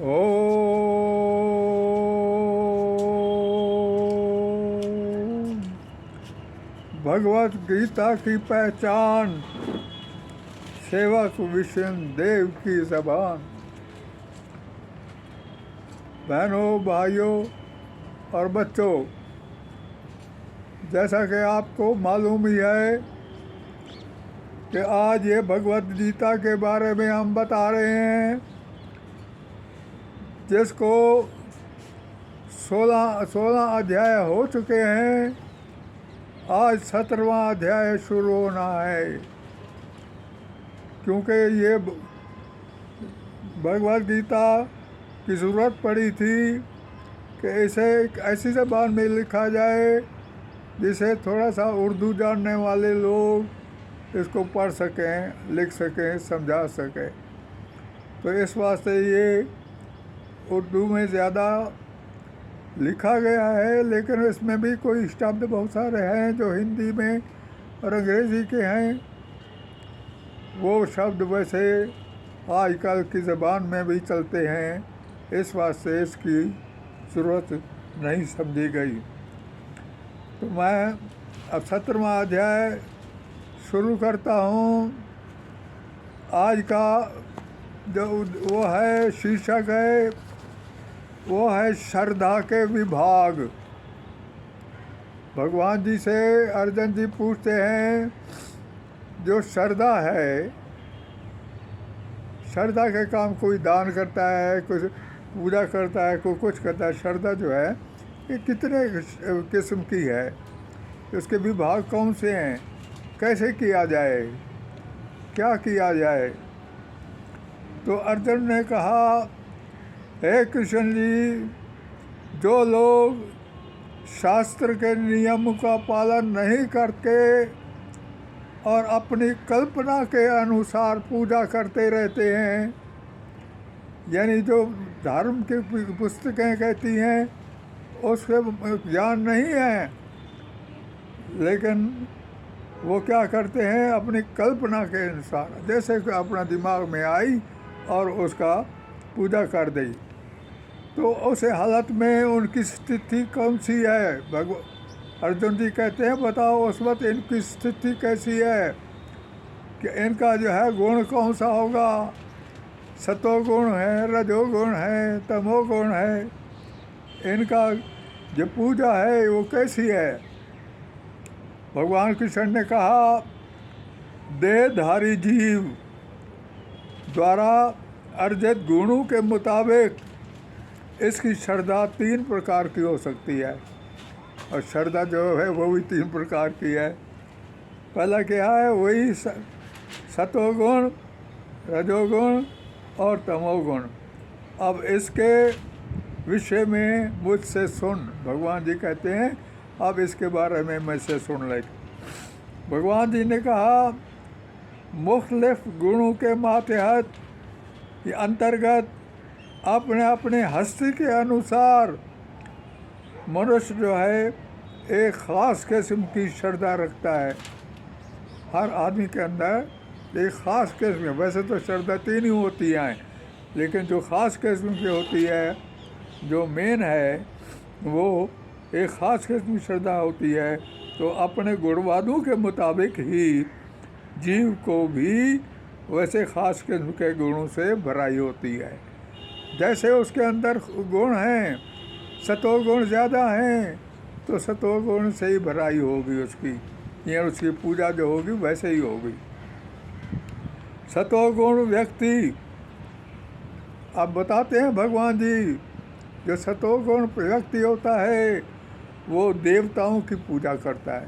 ओम। भगवत गीता की पहचान सेवक विष्णु देव की जबान। बहनों, भाइयों और बच्चों, जैसा कि आपको मालूम ही है कि आज ये भगवत गीता के बारे में हम बता रहे हैं, जिसको 16 अध्याय हो चुके हैं। आज 17वां अध्याय शुरू होना है, क्योंकि ये भगवत गीता की ज़रूरत पड़ी थी कि इसे एक ऐसी ज़बान में लिखा जाए जिसे थोड़ा सा उर्दू जानने वाले लोग इसको पढ़ सकें, लिख सकें, समझा सकें। तो इस वास्ते ये उर्दू में ज़्यादा लिखा गया है, लेकिन इसमें भी कोई शब्द बहुत सारे हैं जो हिंदी में और अंग्रेज़ी के हैं। वो शब्द वैसे आजकल की ज़बान में भी चलते हैं, इस वास्ते इसकी ज़रूरत नहीं समझी गई। तो मैं अब 17वां अध्याय शुरू करता हूँ। आज का जो वो है शीर्षक है, वो है श्रद्धा के विभाग। भगवान जी से अर्जुन जी पूछते हैं, जो श्रद्धा है, श्रद्धा के काम कोई दान करता है, कुछ पूजा करता है, कोई कुछ करता है। श्रद्धा जो है ये कितने किस्म की है, उसके विभाग कौन से हैं, कैसे किया जाए, क्या किया जाए। तो अर्जुन ने कहा, हे कृष्ण जी, जो लोग शास्त्र के नियम का पालन नहीं करके और अपनी कल्पना के अनुसार पूजा करते रहते हैं, यानी जो धर्म की पुस्तकें कहती हैं उसके ज्ञान नहीं है, लेकिन वो क्या करते हैं, अपनी कल्पना के अनुसार, जैसे कि अपना दिमाग में आई और उसका पूजा कर दी, तो उस हालत में उनकी स्थिति कौन सी है। अर्जुन जी कहते हैं, बताओ उस वक्त इनकी स्थिति कैसी है, कि इनका जो है गुण कौन सा होगा। सतोगुण है, रजोगुण है, तमोगुण है। इनका जो पूजा है वो कैसी है। भगवान कृष्ण ने कहा, देहधारी जीव द्वारा अर्जित गुणों के मुताबिक इसकी श्रद्धा 3 प्रकार की हो सकती है। और श्रद्धा जो है वो भी 3 प्रकार की है। पहला क्या है, वही सतोगुण, रजोगुण और तमोगुण। अब इसके विषय में मुझसे सुन, भगवान जी कहते हैं, अब इसके बारे में मुझसे सुन ले। भगवान जी ने कहा, मुख्तलिफ गुणों के मातहत ये अंतर्गत अपने अपने हस्ती के अनुसार मनुष्य जो है एक ख़ास किस्म की श्रद्धा रखता है। हर आदमी के अंदर एक ख़ास किस्म, वैसे तो श्रद्धा 3 ही होती हैं, लेकिन जो ख़ास किस्म की होती है, जो मेन है, वो एक ख़ास किस्म की श्रद्धा होती है। तो अपने गुणवादों के मुताबिक ही जीव को भी वैसे ख़ास किस्म के गुणों से भराई होती है। जैसे उसके अंदर गुण हैं, सतोगुण ज़्यादा हैं, तो सतोगुण से ही भराई होगी उसकी, या उसकी पूजा जो होगी वैसे ही होगी। सतोगुण व्यक्ति, अब बताते हैं भगवान जी, जो सतोगुण व्यक्ति होता है वो देवताओं की पूजा करता है।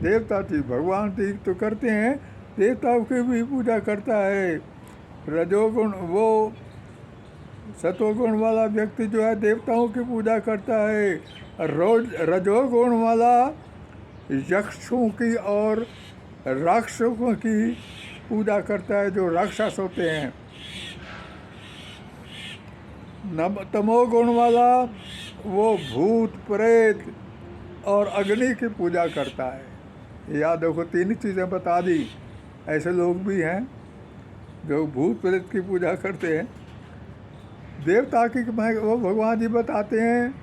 देवता जी, भगवान जी तो करते हैं, देवताओं की भी पूजा करता है। रजोगुण, वो सतोगुण वाला व्यक्ति जो है देवताओं की पूजा करता है। रजोगुण वाला यक्षों की और राक्षसों की पूजा करता है, जो राक्षस होते हैं। तमोगुण वाला वो भूत, प्रेत और अग्नि की पूजा करता है। याद देखो, 3 चीज़ें बता दी। ऐसे लोग भी हैं जो भूत प्रेत की पूजा करते हैं, देवता की वो भगवान जी बताते हैं,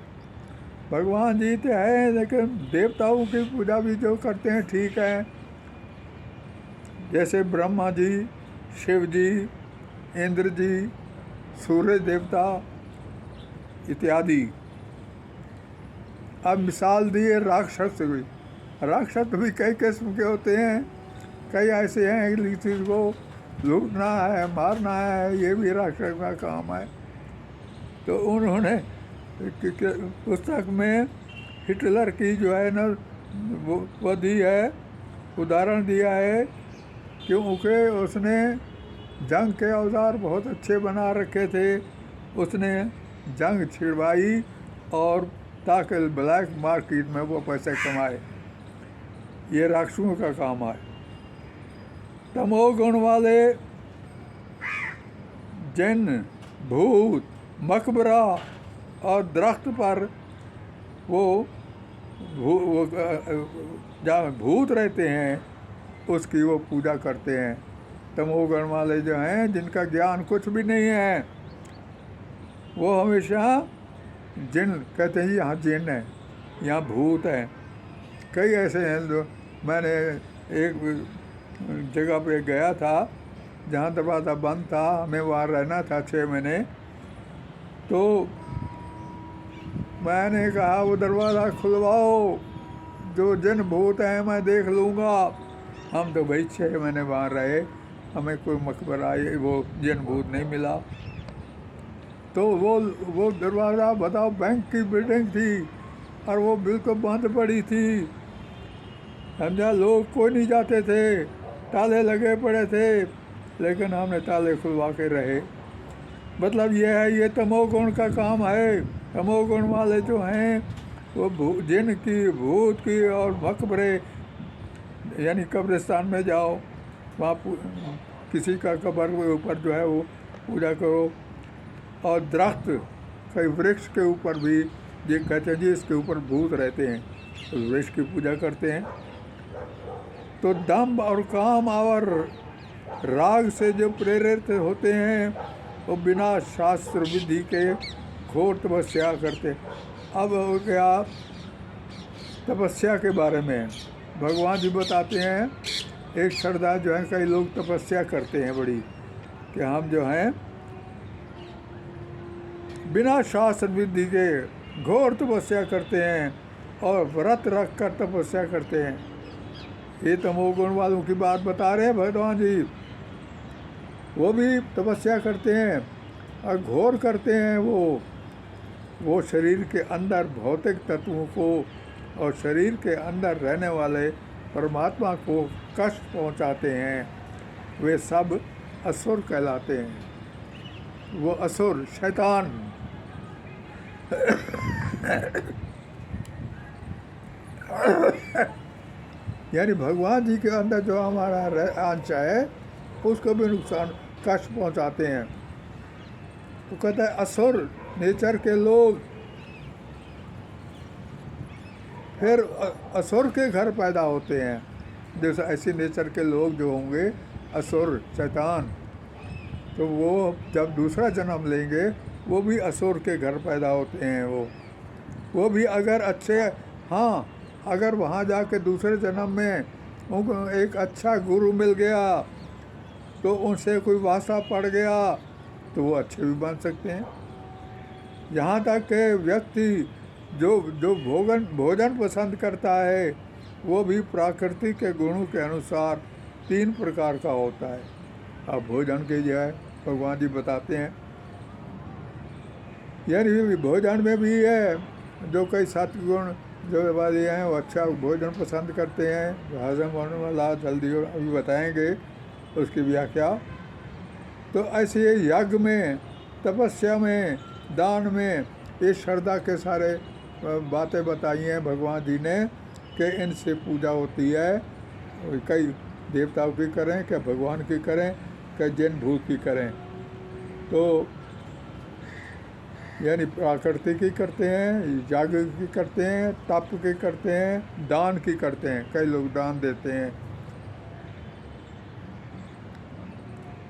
भगवान जी तो है लेकिन देवताओं की पूजा भी जो करते हैं ठीक है। जैसे ब्रह्मा जी, शिव जी, इंद्र जी, सूर्य देवता इत्यादि। अब मिसाल दिए राक्षस भी। राक्षस भी कई किस्म के होते हैं, कई ऐसे हैं किसी को लूटना है, मारना है, ये भी राक्षस का काम है। तो उन्होंने पुस्तक में हिटलर की जो है ना वो दी है, उदाहरण दिया है, क्योंकि उसने जंग के औजार बहुत अच्छे बना रखे थे। उसने जंग छिड़वाई और ताकि ब्लैक मार्केट में वो पैसे कमाए। ये राक्षसों का काम है। तमोगुण वाले जिन, भूत, मकबरा और दरख्त पर वो जहाँ भूत रहते हैं उसकी वो पूजा करते हैं। तमोगुण वाले जो हैं जिनका ज्ञान कुछ भी नहीं है, वो हमेशा जिन कहते हैं यहाँ जिन है, यहाँ भूत है। कई ऐसे हैं जो, मैंने एक जगह पे गया था जहाँ दरवाज़ा बंद था, हमें वहाँ रहना था 6 महीने। तो मैंने कहा वो दरवाज़ा खुलवाओ, जो जिन भूत हैं मैं देख लूँगा। हम तो भाई 6 महीने वहाँ रहे, हमें कोई मकबरा वो जिन भूत नहीं मिला। तो वो दरवाज़ा बताओ बैंक की बिल्डिंग थी और वो बिल्कुल बंद पड़ी थी, समझा। लोग कोई नहीं जाते थे, ताले लगे पड़े थे, लेकिन हमने ताले खुलवा के रहे। मतलब ये है, ये तमोगुण का काम है। तमोगुण वाले जो हैं वो जिन की, भूत की और मकबरे, यानी कब्रिस्तान में जाओ, वहाँ किसी का कब्र के ऊपर जो है वो पूजा करो। और दरख्त, कई वृक्ष के ऊपर भी ये कहते हैं जी इसके ऊपर भूत रहते हैं, तो वृक्ष की पूजा करते हैं। तो दम्भ और काम और राग से जो प्रेरित होते हैं वो बिना शास्त्र विधि के घोर तपस्या करते। अब हो गया तपस्या के बारे में। भगवान जी बताते हैं, एक श्रद्धा जो है, कई लोग तपस्या करते हैं बड़ी, कि हम जो हैं बिना शास्त्र विधि के घोर तपस्या करते हैं और व्रत रख कर तपस्या करते हैं। ये तमोगुण वालों की बात बता रहे हैं भगवान जी। वो भी तपस्या करते हैं और घोर करते हैं। वो शरीर के अंदर भौतिक तत्वों को और शरीर के अंदर रहने वाले परमात्मा को कष्ट पहुंचाते हैं। वे सब असुर कहलाते हैं। वो असुर, शैतान यानी भगवान जी के अंदर जो हमारा अंश है उसको भी नुकसान, कष्ट पहुंचाते हैं। तो कहता है असुर नेचर के लोग, फिर असुर के घर पैदा होते हैं। जैसे ऐसे नेचर के लोग जो होंगे असुर, शैतान, तो वो जब दूसरा जन्म लेंगे वो भी असुर के घर पैदा होते हैं। वो भी अगर अच्छे, हाँ, अगर वहाँ जाके दूसरे जन्म में उनको एक अच्छा गुरु मिल गया, तो उनसे कोई वास्ता पड़ गया, तो वो अच्छे भी बन सकते हैं। यहाँ तक कि व्यक्ति जो भोजन पसंद करता है वो भी प्रकृति के गुणों के अनुसार 3 प्रकार का होता है। अब भोजन के जो है भगवान जी बताते हैं, यानी भोजन में भी है जो कई सात्विक गुण जो वाले हैं वो अच्छा भोजन पसंद करते हैं, हजम होने वाला, जल्दी अभी बताएंगे उसकी व्याख्या। तो ऐसे यज्ञ में, तपस्या में, दान में, ये श्रद्धा के सारे बातें बताई हैं भगवान जी ने कि इनसे पूजा होती है। कई देवताओं की करें, क्या भगवान की करें, क्या जिन भूत की करें। तो यानी प्रकृति की करते हैं, यज्ञ की करते हैं, तप की करते हैं, दान की करते हैं। कई लोग दान देते हैं।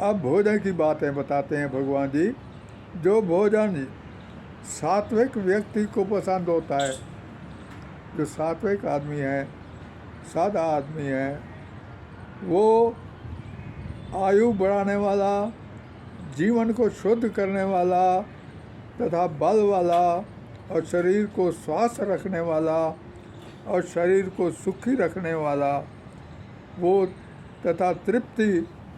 अब भोजन की बातें बताते हैं भगवान जी जो भोजन सात्विक व्यक्ति को पसंद होता है, जो सात्विक आदमी है, सादा आदमी है, वो आयु बढ़ाने वाला, जीवन को शुद्ध करने वाला तथा बल वाला और शरीर को स्वस्थ रखने वाला और शरीर को सुखी रखने वाला वो तथा तृप्ति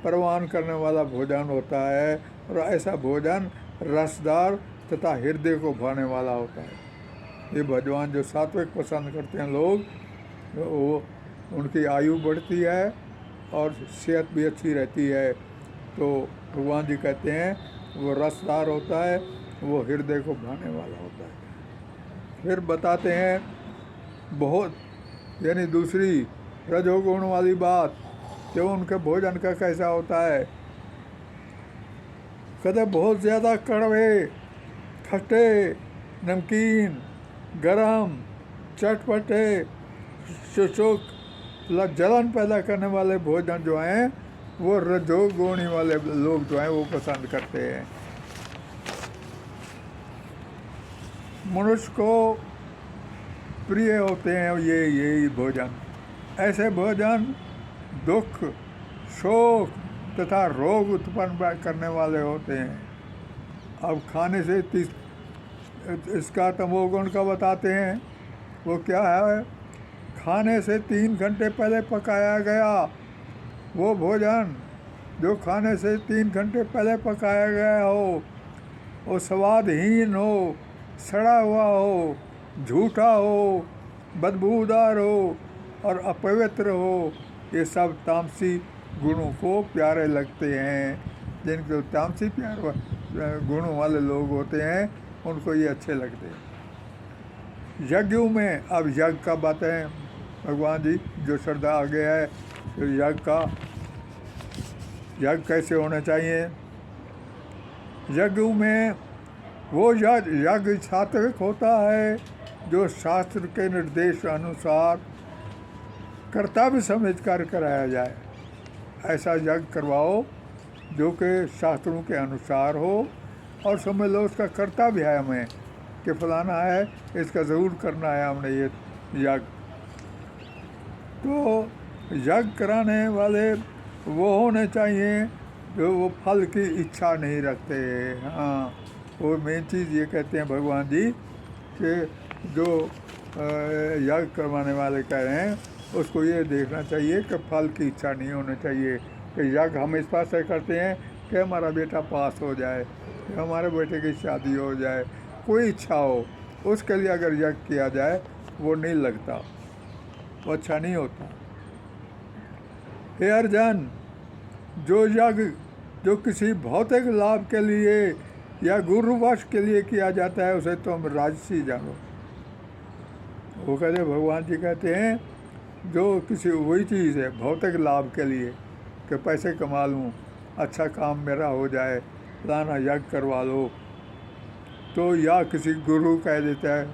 प्रदान करने वाला भोजन होता है। और ऐसा भोजन रसदार तथा हृदय को भाने वाला होता है। ये भगवान जो सात्विक पसंद करते हैं लोग, वो उनकी आयु बढ़ती है और सेहत भी अच्छी रहती है। तो भगवान जी कहते हैं वो रसदार होता है, वो हृदय को भाने वाला होता है। फिर बताते हैं बहुत यानी दूसरी रजोगुण वाली बात कि उनके भोजन का कैसा होता है। कहते बहुत ज़्यादा कड़वे, खट्टे, नमकीन, गरम, चटपटे, शुष्क, जलन पैदा करने वाले भोजन जो हैं वो रजोगुणी वाले लोग जो हैं वो पसंद करते हैं। मनुष्य को प्रिय होते हैं यही भोजन। ऐसे भोजन दुख, शोक तथा रोग उत्पन्न करने वाले होते हैं। अब खाने से इसका तमोगुण का बताते हैं। वो क्या है? खाने से 3 घंटे पहले पकाया गया वो भोजन, जो खाने से 3 घंटे पहले पकाया गया हो, वो स्वादहीन हो, सड़ा हुआ हो, झूठा हो, बदबूदार हो और अपवित्र हो, ये सब तामसी गुणों को प्यारे लगते हैं। जिनको तामसी गुणों वाले लोग होते हैं उनको ये अच्छे लगते हैं। यज्ञों में अब यज्ञ का बातें भगवान जी जो श्रद्धा आगे है, तो यज्ञ कैसे होना चाहिए। यज्ञों में वो यज्ञ सात्विक होता है जो शास्त्र के निर्देश अनुसार कर्तव्य समझ कर कराया जाए। ऐसा यज्ञ करवाओ जो कि शास्त्रों के अनुसार हो और समझ लो उसका कर्तव्य है हमें कि फलाना है, इसका ज़रूर करना है हमने ये यज्ञ। तो यज्ञ कराने वाले वो होने चाहिए जो वो फल की इच्छा नहीं रखते। हाँ, वो मेन चीज़ ये कहते हैं भगवान जी कि जो यज्ञ करवाने वाले कह रहे हैं उसको ये देखना चाहिए कि फल की इच्छा नहीं होनी चाहिए। कि यज्ञ हम इस बात से करते हैं कि हमारा बेटा पास हो जाए, कि हमारे बेटे की शादी हो जाए, कोई इच्छा हो, उसके लिए अगर यज्ञ किया जाए वो नहीं लगता, वो अच्छा नहीं होता। हे अर्जुन, जो यज्ञ जो किसी भौतिक लाभ के लिए या गुरुवश के लिए किया जाता है उसे तुम राजसी जानो। वो कहते भगवान जी कहते हैं जो किसी वही चीज़ है भौतिक लाभ के लिए कि पैसे कमा लूँ, अच्छा काम मेरा हो जाए, फलाना यज्ञ करवा लो, तो या किसी गुरु कह देता है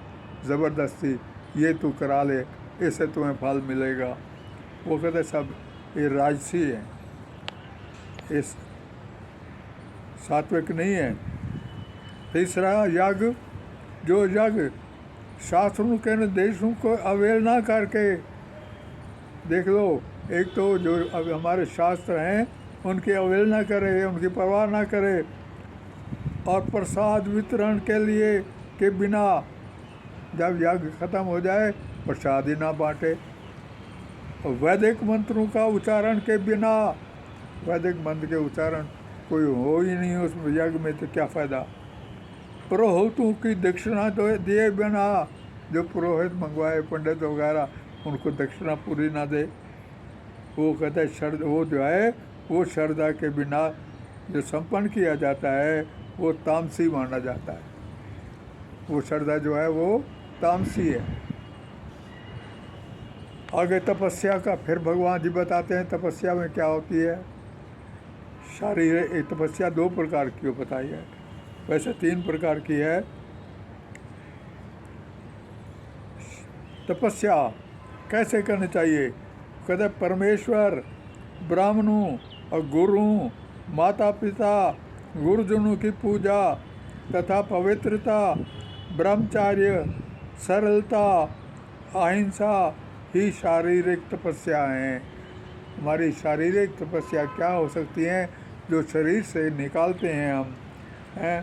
ज़बरदस्ती ये तू करा ले, इससे तुम्हें फल मिलेगा। वो कहते सब ये राजसी है, इस सात्विक नहीं है। तीसरा यज्ञ, जो यज्ञ शास्त्रों के निर्देशों को अवहेलना करके, देख लो, एक तो जो अब हमारे शास्त्र हैं उनकी अवहेलना करे, उनकी परवाह ना करे और प्रसाद वितरण के लिए के बिना जब यज्ञ ख़त्म हो जाए प्रसाद ही ना बांटे। और वैदिक मंत्रों का उच्चारण के बिना, वैदिक मंत्र के उच्चारण कोई हो ही नहीं उस यज्ञ में, तो क्या फ़ायदा। पुरोहितों की दक्षिणा तो दिए बिना, जो पुरोहित मंगवाए पंडित वगैरह उनको दक्षिणा पूरी ना दे, वो कहते हैं वो जो है वो श्रद्धा के बिना जो संपन्न किया जाता है वो तामसी माना जाता है। वो श्रद्धा जो है वो तामसी है। आगे तपस्या का फिर भगवान जी बताते हैं तपस्या में क्या होती है। शारीरिक तपस्या 2 प्रकार की बताई है, वैसे 3 प्रकार की है। तपस्या कैसे करनी चाहिए? कहते परमेश्वर, ब्राह्मणों और गुरुओं, माता पिता, गुरुजनों की पूजा तथा पवित्रता, ब्रह्मचर्य, सरलता, अहिंसा ही शारीरिक तपस्या हैं। हमारी शारीरिक तपस्या क्या हो सकती है? जो शरीर से निकालते हैं हम हैं।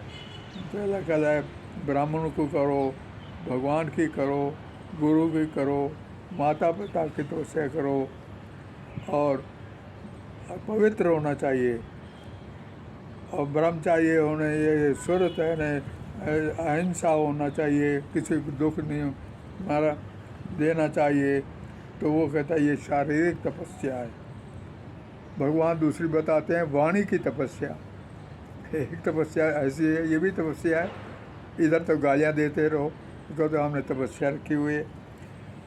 पहला कहता है ब्राह्मण को करो, भगवान की करो, गुरु की करो, माता पिता की तपस्या करो, और पवित्र होना चाहिए, और ब्रह्मचर्य होने, ये सुरत है न, अहिंसा होना चाहिए, किसी को दुख नहीं मारा देना चाहिए। तो वो कहता है ये शारीरिक तपस्या है। भगवान दूसरी बताते हैं वाणी की तपस्या। एक तपस्या ऐसी है, ये भी तपस्या है। इधर तो गालियाँ देते रहो, तो हमने तपस्या रखी हुई है।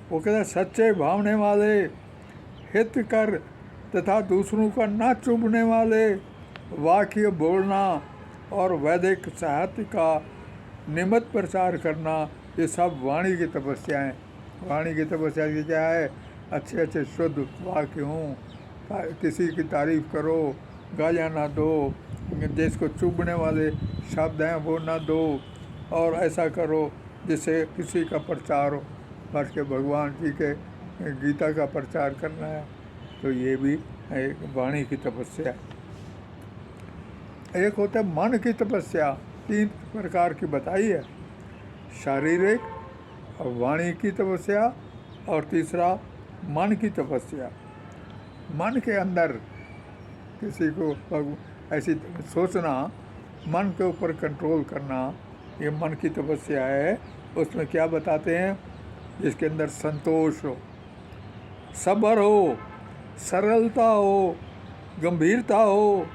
वो कहता है सच्चे भावने वाले, हित कर तथा दूसरों का ना चुभने वाले वाक्य बोलना और वैदिक साहित्य का नियमित प्रचार करना, ये सब वाणी की तपस्या है। वाणी की तपस्या की क्या है? अच्छे अच्छे शुद्ध वाक्य हों, किसी की तारीफ करो, गालियाँ ना दो, जिसको चुभने वाले शब्द हैं वो ना दो, और ऐसा करो जिससे किसी का प्रचार हो। बस के भगवान जी के गीता का प्रचार करना है, तो ये भी एक वाणी की तपस्या है। एक होता है मन की तपस्या, 3 प्रकार की बताई है, शारीरिक, वाणी की तपस्या, और तीसरा मन की तपस्या। मन के अंदर किसी को ऐसी सोचना, मन के ऊपर कंट्रोल करना, ये मन की तपस्या है। उसमें क्या बताते हैं? जिसके अंदर संतोष हो, सब्र हो, सरलता हो, गंभीरता हो,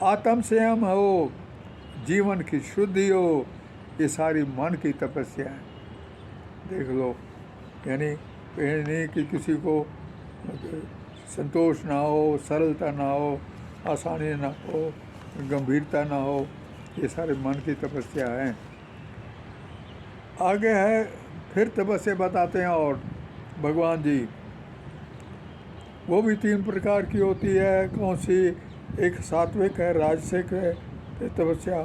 आत्म संयम हो, जीवन की शुद्धि हो, ये सारी मन की तपस्या है। देख लो, यानी नहीं कि किसी को संतोष ना हो, सरलता ना हो, आसानी ना हो, गंभीरता ना हो, ये सारे मन की तपस्या है। आगे है फिर तपस्या बताते हैं, और भगवान जी वो भी 3 प्रकार की होती है। कौन सी? एक सात्विक है, राजसिक है तपस्या।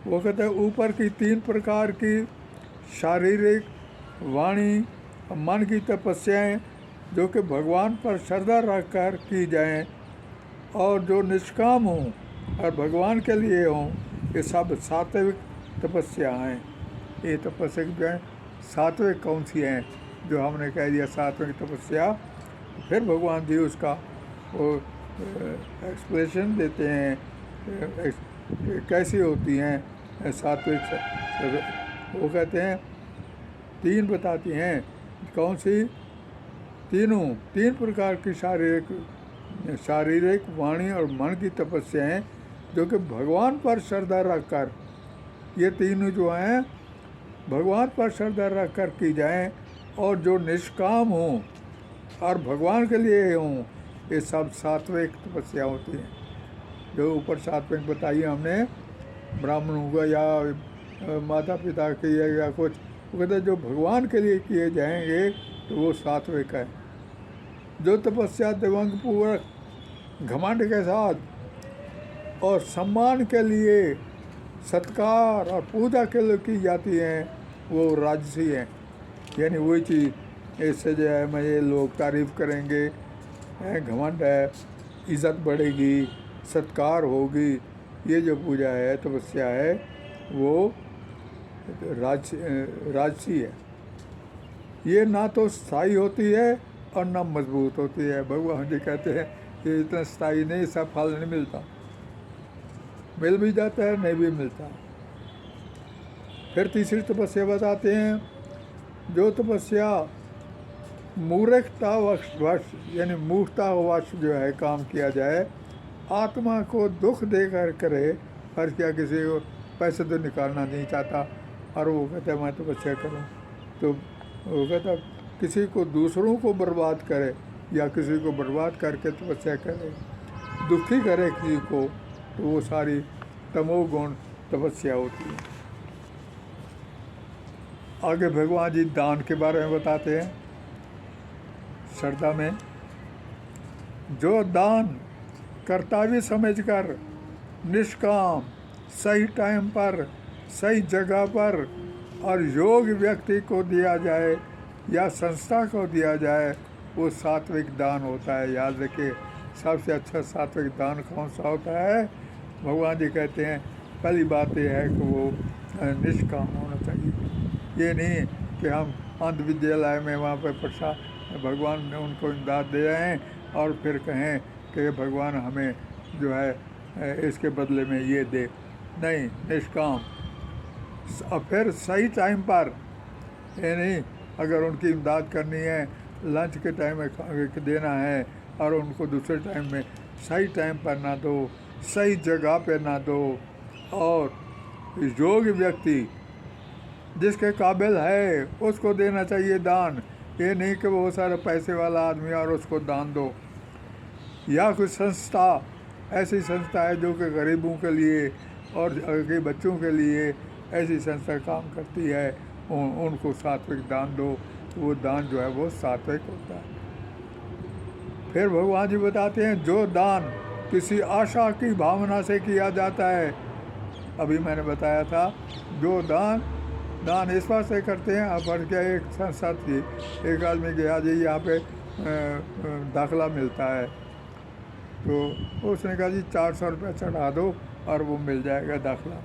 वो कहते हैं ऊपर की 3 प्रकार की शारीरिक, वाणी और मन की तपस्याएं जो कि भगवान पर श्रद्धा रखकर की जाएं और जो निष्काम हों और भगवान के लिए हों, ये सब सात्विक तपस्या हैं। ये तपस्या जो है सात्विक कौन सी हैं? जो हमने कह दिया सात्विक तपस्या, फिर भगवान जी उसका वो एक्सप्लेनेशन देते हैं कैसी होती हैं सात्विक। वो कहते हैं 3 बताती हैं। कौन सी? 3 प्रकार की शारीरिक, वाणी और मन की तपस्याएं जो कि भगवान पर श्रद्धा रखकर, ये तीनों जो हैं भगवान पर श्रद्धा रखकर की जाएं, और जो निष्काम हों और भगवान के लिए हों, ये सब सात्विक तपस्या होती हैं। जो ऊपर सात्विक बताई हमने, ब्राह्मणों का या माता पिता की या कुछ, वो कहते हैं जो भगवान के लिए किए जाएंगे तो वो सात्विक है। जो तपस्या दिव्यांग पूर्वक, घमंड के साथ और सम्मान के लिए, सत्कार और पूजा के लिए की जाती हैं, वो राजसी हैं। यानी वही चीज़, इससे जो है मुझे लोग तारीफ़ करेंगे, घमंड है, इज़्ज़त बढ़ेगी, सत्कार होगी, ये जो पूजा है, तपस्या है, वो राजसी है। ये ना तो स्थायी होती है और ना मजबूत होती है। भगवान जी कहते हैं कि इतना स्थायी नहीं, इसका फल नहीं मिलता, मिल भी जाता है, नहीं भी मिलता। फिर तीसरी तपस्या बताते हैं, जो तपस्या मूर्खता वश, यानी मूर्खता वश जो है काम किया जाए, आत्मा को दुख देकर करे, पर क्या किसी को पैसे तो निकालना नहीं चाहता, और वो कहता है मैं तपस्या करूं, तो वो कहता किसी को दूसरों को बर्बाद करे या किसी को बर्बाद करके तपस्या करे, दुखी करे किसी को, तो वो सारी तमोगुण तपस्या होती है। आगे भगवान जी दान के बारे में बताते हैं। श्रद्धा में जो दान कर्तव्य समझकर निष्काम सही टाइम पर, सही जगह पर और योग्य व्यक्ति को दिया जाए या संस्था को दिया जाए, वो सात्विक दान होता है। याद रखिए, सबसे अच्छा सात्विक दान कौन सा होता है? भगवान जी कहते हैं पहली बात यह है कि वो निष्काम होना चाहिए। ये नहीं कि हम अंध विद्यालय में वहाँ पर भगवान ने उनको इमदाद दे रहे हैं और फिर कहें कि भगवान हमें जो है इसके बदले में ये दे। नहीं, निष्काम। और फिर सही टाइम पर, ये नहीं अगर उनकी इमदाद करनी है, लंच के टाइम में देना है और उनको दूसरे टाइम में, सही टाइम पर ना दो, सही जगह पे ना दो, और योग्य व्यक्ति जिसके काबिल है उसको देना चाहिए दान। ये नहीं कि वो सारा पैसे वाला आदमी और उसको दान दो। या कोई संस्था, ऐसी संस्था है जो कि गरीबों के लिए और के बच्चों के लिए ऐसी संस्था काम करती है, उनको सात्विक दान दो। वो दान जो है वो सात्विक होता है। फिर भगवान जी बताते हैं जो दान किसी आशा की भावना से किया जाता है, अभी मैंने बताया था, जो दान इस बात से करते हैं। आप पढ़ के एक संस्था थी, एक आदमी गया जी यहाँ पे दाखिला मिलता है, तो उसने कहा जी 400 रुपये चढ़ा दो और वो मिल जाएगा दाखिला।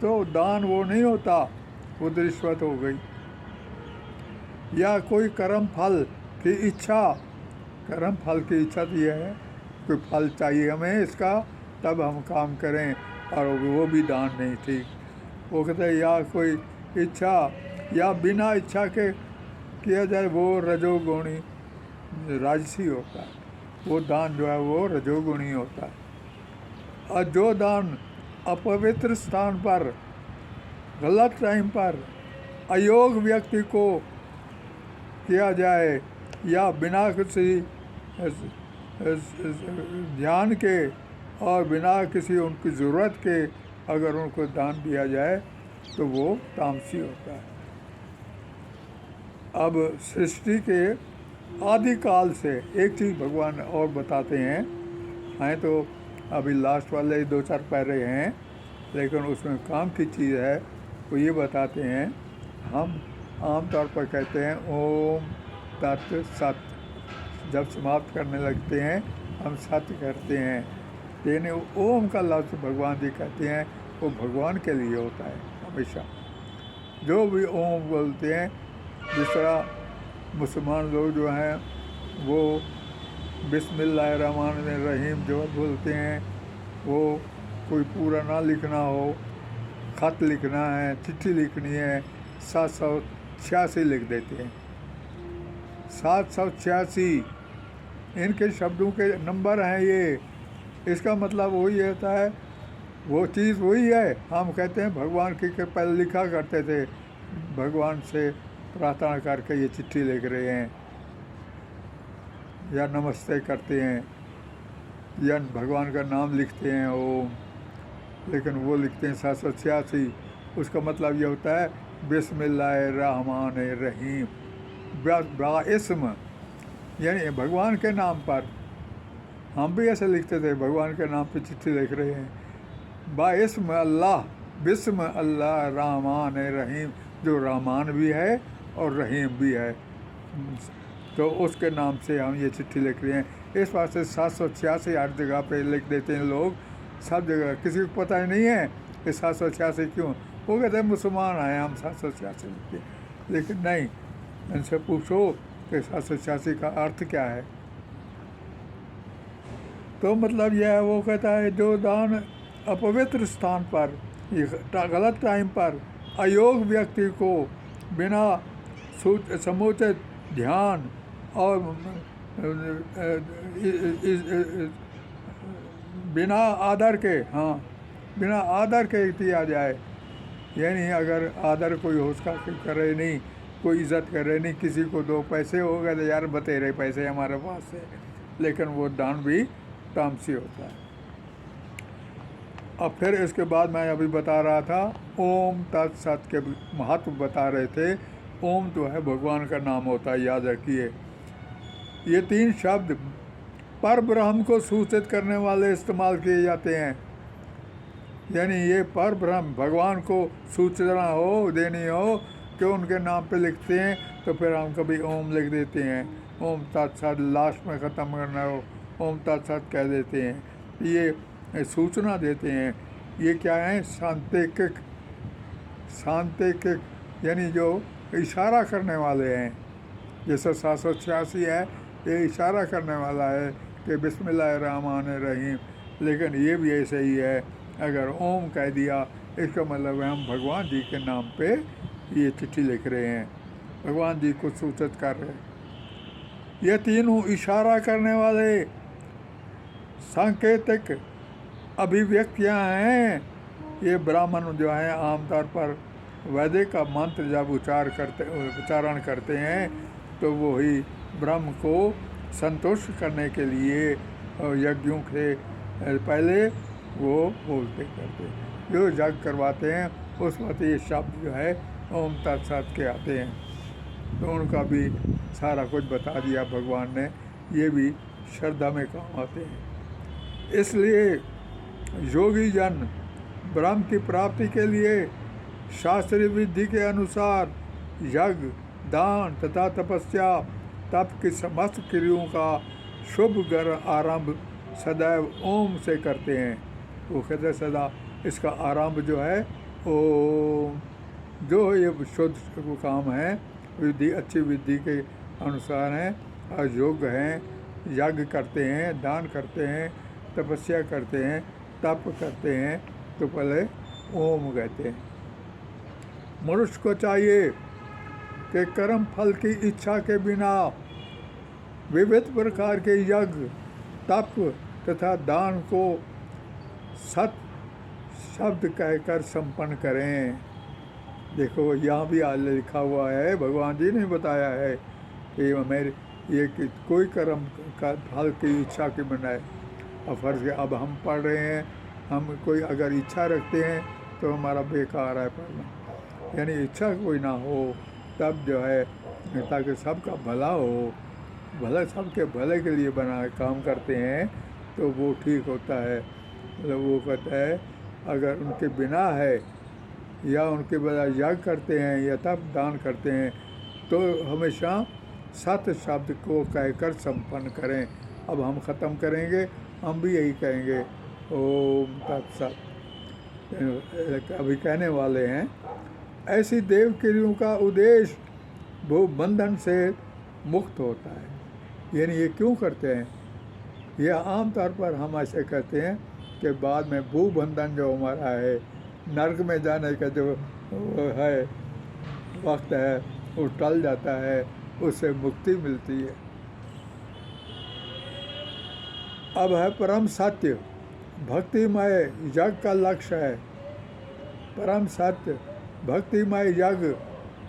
तो दान वो नहीं होता, वो रिश्वत हो गई। या कोई कर्म फल की इच्छा, कर्म फल की इच्छा तो यह है कोई फल चाहिए हमें इसका, तब हम काम करें, और वो भी दान नहीं थी। वो कहते हैं या कोई इच्छा या बिना इच्छा के किया जाए, वो रजोगुणी राजसी होता है। वो दान जो है वो रजोगुणी होता है। और जो दान अपवित्र स्थान पर, गलत टाइम पर, अयोग्य व्यक्ति को किया जाए या बिना किसी ध्यान के और बिना किसी उनकी ज़रूरत के अगर उनको दान दिया जाए तो वो तामसी होता है। अब सृष्टि के आदिकाल से एक चीज़ भगवान और बताते हैं तो अभी लास्ट वाले 2-4 पैरे हैं, लेकिन उसमें काम की चीज़ है। वो ये बताते हैं, हम आम तौर पर कहते हैं ओम तत् सत, जब समाप्त करने लगते हैं हम सत्य करते हैं। यानी ओम का लफ्ज़ भगवान जी कहते हैं, वो भगवान के लिए होता है हमेशा। जो भी ओम बोलते हैं, जिस तरह मुसलमान लोग जो हैं वो बिस्मिल्लाहिर्रहमानिर्रहीम जो बोलते हैं, वो कोई पूरा ना लिखना हो, ख़त लिखना है, चिट्ठी लिखनी है, 786 लिख देते हैं। 786 इनके शब्दों के नंबर हैं ये। इसका मतलब वही होता है, वो चीज़ वही है। हम कहते हैं भगवान की पहले लिखा करते थे, भगवान से प्रार्थना करके ये चिट्ठी लिख रहे हैं, या नमस्ते करते हैं, या भगवान का नाम लिखते हैं ओम, लेकिन वो लिखते हैं 786। उसका मतलब ये होता है बिस्मिल्लाहिर्रहमानिर्रहीम, बाइस्म, यानी भगवान के नाम पर। हम भी ऐसे लिखते थे, भगवान के नाम पे चिट्ठी लिख रहे हैं, बाइस्म अल्लाह, बिस्म अल्लाह रहमान रहीम, जो रहमान भी है और रहीम भी है, तो उसके नाम से हम ये चिट्ठी लिख रहे हैं। इस बात से 786 हर जगह पे लिख देते हैं लोग, सब जगह। किसी को पता ही नहीं है कि 786 क्यों। वो कहते हैं मुसलमान आए हम 786 लिखते, लेकिन नहीं, इनसे पूछो कि 786 का अर्थ क्या है। तो मतलब यह है, वो कहता है जो दान अपवित्र स्थान पर, गलत टाइम पर, अयोग्य व्यक्ति को बिना समुचित ध्यान और बिना आदर के, बिना आदर के दिया जाए। यानी अगर आदर कोई उसका करे नहीं, कोई इज़्ज़त करे नहीं, किसी को 2 पैसे हो गए तो यार बतेरे पैसे हमारे पास है, लेकिन वो दान भी तामसी होता है। अब फिर इसके बाद मैं अभी बता रहा था ओम तत्सत के महत्व बता रहे थे। ओम तो है भगवान का नाम होता है, याद रखिए। ये 3 शब्द पर ब्रह्म को सूचित करने वाले इस्तेमाल किए जाते हैं। यानी ये पर ब्रह्म भगवान को सूचना हो देनी हो कि उनके नाम पे लिखते हैं तो फिर हम कभी ओम लिख देते हैं, ओम तत्सत, लास्ट में ख़त्म करना हो ओम तत्सत कह देते हैं। ये सूचना देते हैं। ये क्या है? सांकेतिक, सांकेतिक यानी जो इशारा करने वाले हैं। जैसे 786 है, ये इशारा करने वाला है कि बिस्मिल्लाहिर्रहमानिर्रहीम, लेकिन ये भी ऐसे ही है। अगर ओम कह दिया इसका मतलब है हम भगवान जी के नाम पे ये चिट्ठी लिख रहे हैं, भगवान जी को सूचित कर रहे हैं। ये तीनों इशारा करने वाले सांकेतिक अभिव्यक्तियाँ हैं। ये ब्राह्मण जो हैं आमतौर पर वैदिक का मंत्र जब उच्चारण करते हैं तो वो ही ब्रह्म को संतुष्ट करने के लिए यज्ञों से पहले वो बोलते करते, जो यज्ञ करवाते हैं उस वक्त ये शब्द जो है ओम तत्सत के आते हैं। तो उनका भी सारा कुछ बता दिया भगवान ने, ये भी श्रद्धा में काम आते हैं। इसलिए योगी जन ब्रह्म की प्राप्ति के लिए शास्त्रीय विधि के अनुसार यज्ञ, दान तथा तपस्या, तप की समस्त क्रियाओं का शुभ आरंभ सदैव ओम से करते हैं। वो कहते हैं सदा इसका आरंभ जो है ओम, जो ये शुद्ध काम है, विधि अच्छी विधि के अनुसार हैं और योग्य हैं। यज्ञ करते हैं, दान करते हैं, तपस्या करते हैं, तप करते हैं, तो पहले ओम कहते हैं। मनुष्य को चाहिए कि कर्म फल की इच्छा के बिना विविध प्रकार के यज्ञ, तप तथा दान को सत शब्द कहकर संपन्न करें। देखो यहाँ भी लिखा हुआ है, भगवान जी ने बताया है कि मेरे ये कि कोई कर्म का फल की इच्छा के बिना, और फर्ज अब हम पढ़ रहे हैं, हम कोई अगर इच्छा रखते हैं तो हमारा बेकार है पढ़ना, यानी इच्छा कोई ना हो तब जो है, ताकि सबका भला हो, भला सबके भले के लिए बना काम करते हैं तो वो ठीक होता है। मतलब वो कहता है अगर उनके बिना है या उनके बजाय यज्ञ करते हैं या तप दान करते हैं तो हमेशा सत शब्द को कहकर संपन्न करें। अब हम ख़त्म करेंगे, हम भी यही कहेंगे ओम तत्सत, अभी कहने वाले हैं। ऐसी देव क्रियाओं का उद्देश्य वो बंधन से मुक्त होता है। यानी ये क्यों करते हैं? ये आम तौर पर हम ऐसे कहते हैं कि बाद में भू बंधन जो हमारा है, नर्क में जाने का जो है वक्त है, वो टल जाता है, उससे मुक्ति मिलती है। अब है परम सत्य भक्तिमय यज्ञ का लक्ष्य है। परम सत्य भक्तिमय यज्ञ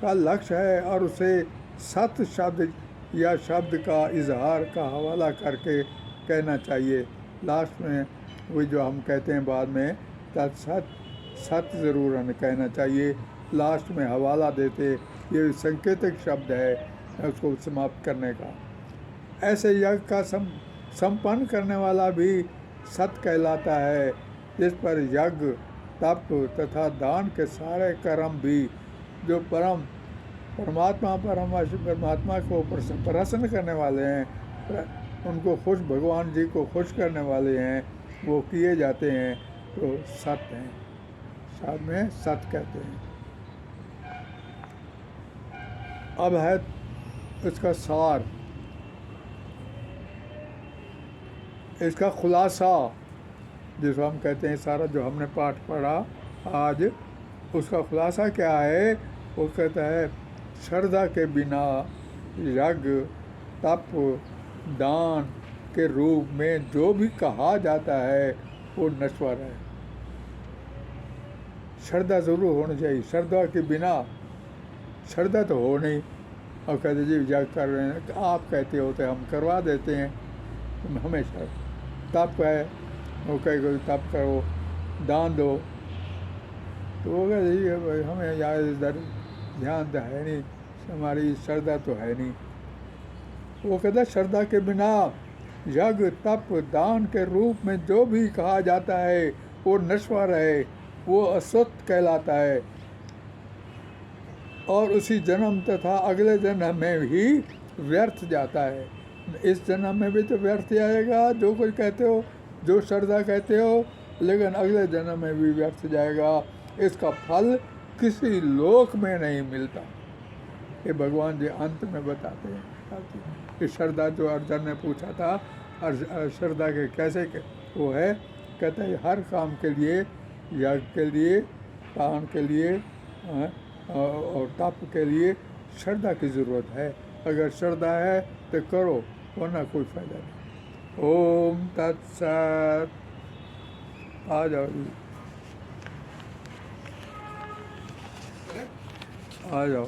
का लक्ष्य है और उसे सत शब्द या शब्द का इजहार का हवाला करके कहना चाहिए। लास्ट में वही जो हम कहते हैं बाद में तत्सत, सत ज़रूर हमें कहना चाहिए, लास्ट में हवाला देते, ये संकेतिक शब्द है उसको समाप्त करने का। ऐसे यज्ञ का संपन्न करने वाला भी सत कहलाता है, जिस पर यज्ञ, तप तथा दान के सारे कर्म भी जो परमात्मा को प्रसन्न करने वाले हैं, उनको खुश, भगवान जी को खुश करने वाले हैं, वो किए जाते हैं तो सत हैं, साथ में सत कहते हैं। अब है इसका सार, इसका खुलासा, जिसको हम कहते हैं सारा जो हमने पाठ पढ़ा आज, उसका खुलासा क्या है? वो कहता है श्रद्धा के बिना यज्ञ, तप, दान के रूप में जो भी कहा जाता है वो नश्वर है। श्रद्धा ज़रूर होनी चाहिए, श्रद्धा के बिना, श्रद्धा तो हो नहीं, और कहते जी यज्ञ कर रहे हैं, आप कहते होते हम करवा देते हैं, हमेशा तप है, वो कहे तप करो, दान दो, तो वो कहते जी हमें यार इधर ध्यान तो है नहीं, हमारी श्रद्धा तो है नहीं। वो कहता श्रद्धा के बिना यज्ञ, तप, दान के रूप में जो भी कहा जाता है वो नश्वर है, वो अस्वस्थ कहलाता है और उसी जन्म तथा अगले जन्म में ही व्यर्थ जाता है। इस जन्म में भी तो व्यर्थ जाएगा जो कुछ कहते हो, जो श्रद्धा कहते हो, लेकिन अगले जन्म में भी व्यर्थ जाएगा। इसका फल किसी लोक में नहीं मिलता। ये भगवान जी अंत में बताते हैं कि श्रद्धा जो अर्जुन ने पूछा था, श्रद्धा के कैसे वो है, कहते हैं हर काम के लिए, यज्ञ के लिए, दान के लिए और तप के लिए श्रद्धा की ज़रूरत है। अगर श्रद्धा है तो करो, वरना कोई फायदा नहीं। ओम तत्सत। आ जाओ जी, आ जाओ।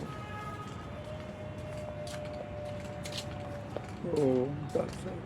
ओम तत्सत।